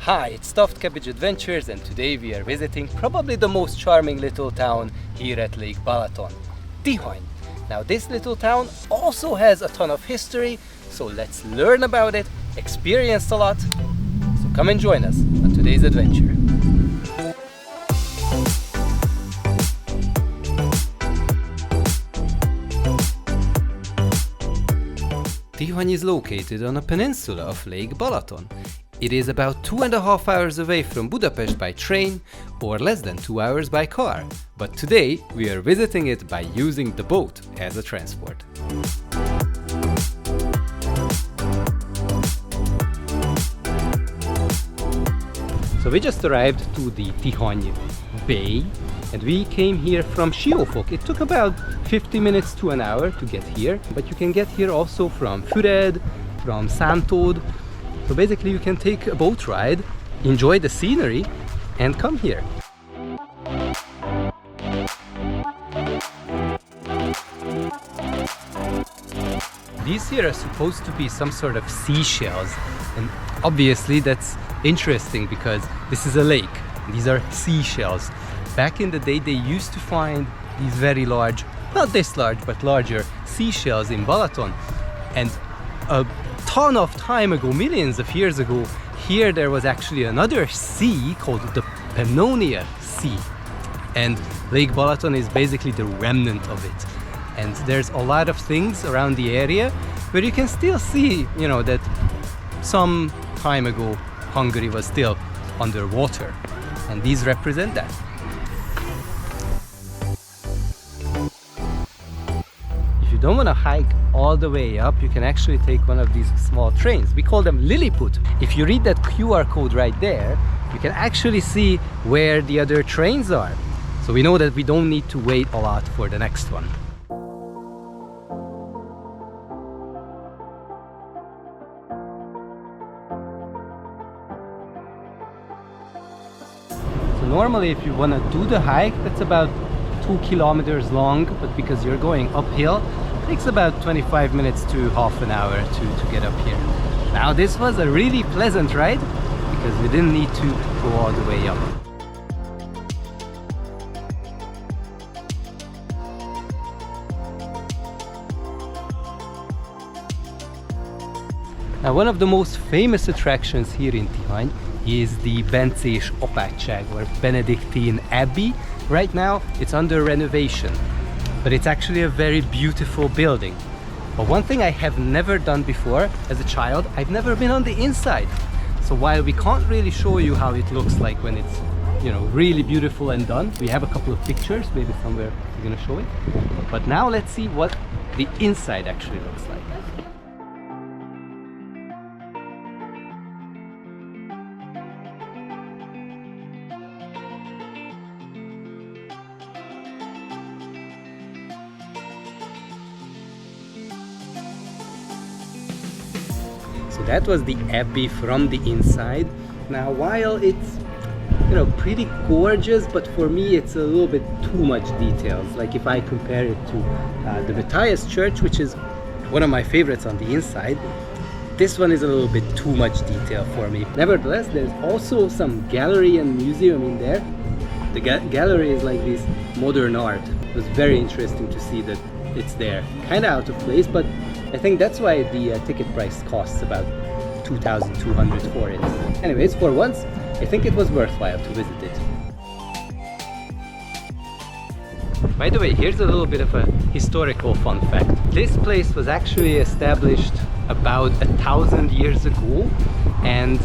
Hi, it's Stuffed Cabbage Adventures, and today we are visiting probably the most charming little town here at Lake Balaton, Tihany. Now this little town also has a ton of history, so let's learn about it, experience a lot. So come and join us on today's adventure. Tihany is located on a peninsula of Lake Balaton. It is about 2.5 hours away from Budapest by train or less than 2 hours by car. But today we are visiting it by using the boat as a transport. So we just arrived to the Tihany Bay and we came here from Siófok. It took about 50 minutes to an hour to get here, but you can get here also from Füred, from Szántod. So basically you can take a boat ride, enjoy the scenery and come here. These here are supposed to be some sort of seashells, and obviously that's interesting because this is a lake. These are seashells. Back in the day they used to find these very large, not this large but larger seashells in Balaton, and a ton of time ago, millions of years ago, here there was actually another sea called the Pannonia Sea, and Lake Balaton is basically the remnant of it. And there's a lot of things around the area where you can still see, that some time ago Hungary was still underwater, and these represent that. If you don't want to hike all the way up, you can actually take one of these small trains. We call them Lilliput. If you read that QR code right there, you can actually see where the other trains are. So we know that we don't need to wait a lot for the next one. So normally if you want to do the hike, that's about 2 kilometers long, but because you're going uphill, it takes about 25 minutes to half an hour to get up here. Now this was a really pleasant ride because we didn't need to go all the way up. Now one of the most famous attractions here in Tihany is the Bencés Apátság, or Benedictine Abbey. Right now it's under renovation, but it's actually a very beautiful building. But one thing I have never done before as a child, I've never been on the inside. So while we can't really show you how it looks like when it's really beautiful and done, we have a couple of pictures, maybe somewhere we're gonna show it. But now let's see what the inside actually looks like. So that was the abbey from the inside. Now while it's pretty gorgeous, but for me it's a little bit too much details. Like if I compare it to the Matthias Church, which is one of my favorites on the inside, this one is a little bit too much detail for me. Nevertheless, there's also some gallery and museum in there. The gallery is like this modern art. It was very interesting to see that it's there. Kind of out of place, but I think that's why the ticket price costs about 2,200 for it. Anyways, for once, I think it was worthwhile to visit it. By the way, here's a little bit of a historical fun fact. This place was actually established about 1,000 years ago, and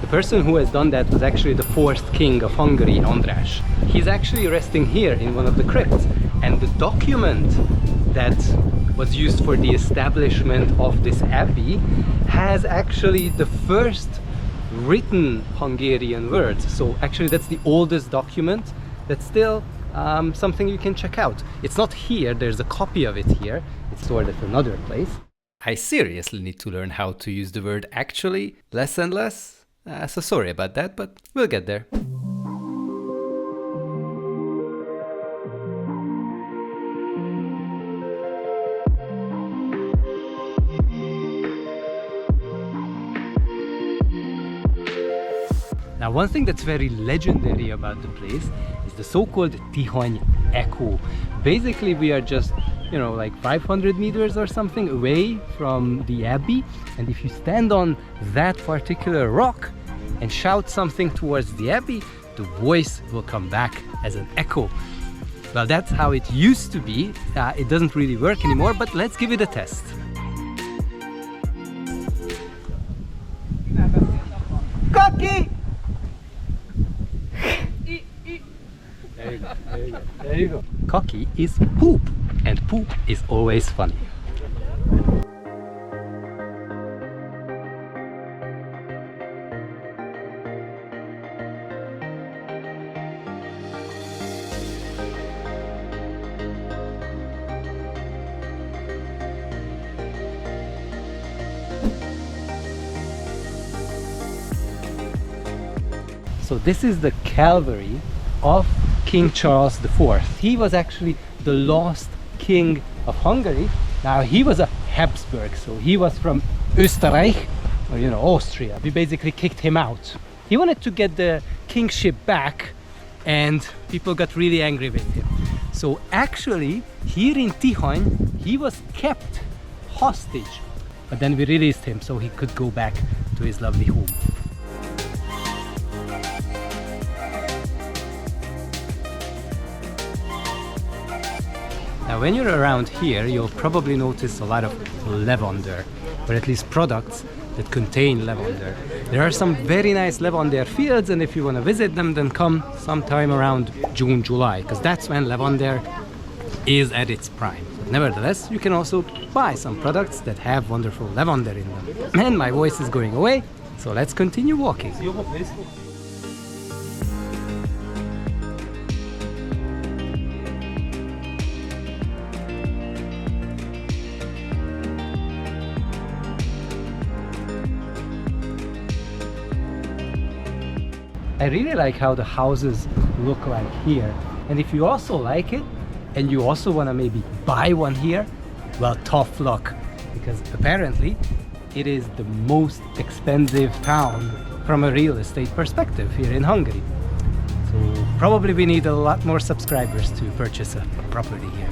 the person who has done that was actually the fourth king of Hungary, András. He's actually resting here in one of the crypts, and the document that was used for the establishment of this abbey has actually the first written Hungarian words. So actually that's the oldest document. That's still something you can check out. It's not here, there's a copy of it here. It's stored at another place. I seriously need to learn how to use the word actually less and less. So sorry about that, but we'll get there. Now, one thing that's very legendary about the place is the so-called Tihany Echo. Basically, we are just, you know, like 500 meters or something away from the abbey, and if you stand on that particular rock and shout something towards the abbey, the voice will come back as an echo. Well, that's how it used to be. It doesn't really work anymore, but let's give it a test. Cocky! There you go, there you go, there you go. Cocky is poop, and poop is always funny. So this is the Calvary of King Charles IV. He was actually the last king of Hungary. Now he was a Habsburg, so he was from Österreich, or you know, Austria. We basically kicked him out. He wanted to get the kingship back, and people got really angry with him. So actually, here in Tihany, he was kept hostage. But then we released him so he could go back to his lovely home. Now, when you're around here, you'll probably notice a lot of lavender, or at least products that contain lavender. There are some very nice lavender fields, and if you want to visit them, then come sometime around June, July, because that's when lavender is at its prime. Nevertheless, you can also buy some products that have wonderful lavender in them. And my voice is going away, so let's continue walking. I really like how the houses look like here, and if you also like it and you also want to maybe buy one here, well, tough luck, because apparently it is the most expensive town from a real estate perspective here in Hungary. So probably we need a lot more subscribers to purchase a property here.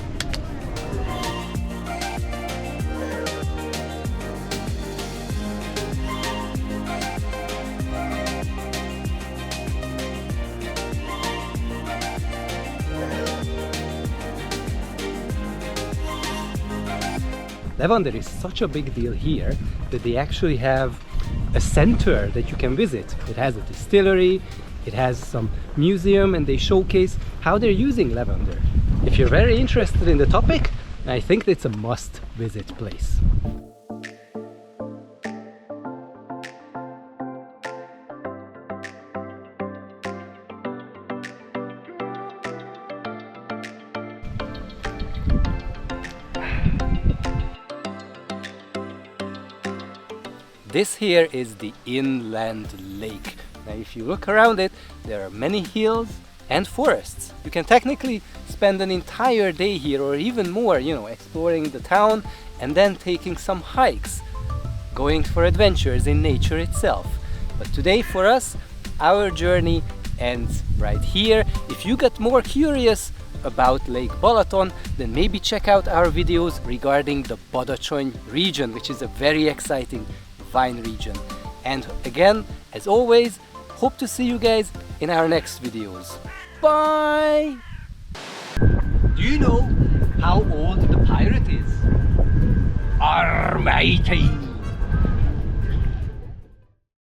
Levander is such a big deal here that they actually have a center that you can visit. It has a distillery, it has some museum, and they showcase how they're using lavender. If you're very interested in the topic, I think it's a must-visit place. This here is the inland lake. Now if you look around it, there are many hills and forests. You can technically spend an entire day here, or even more, you know, exploring the town and then taking some hikes, going for adventures in nature itself. But today for us, our journey ends right here. If you get more curious about Lake Balaton, then maybe check out our videos regarding the Badacsony region, which is a very exciting wine region. And again, as always, hope to see you guys in our next videos. Bye! Do you know how old the pirate is? Arr, matey!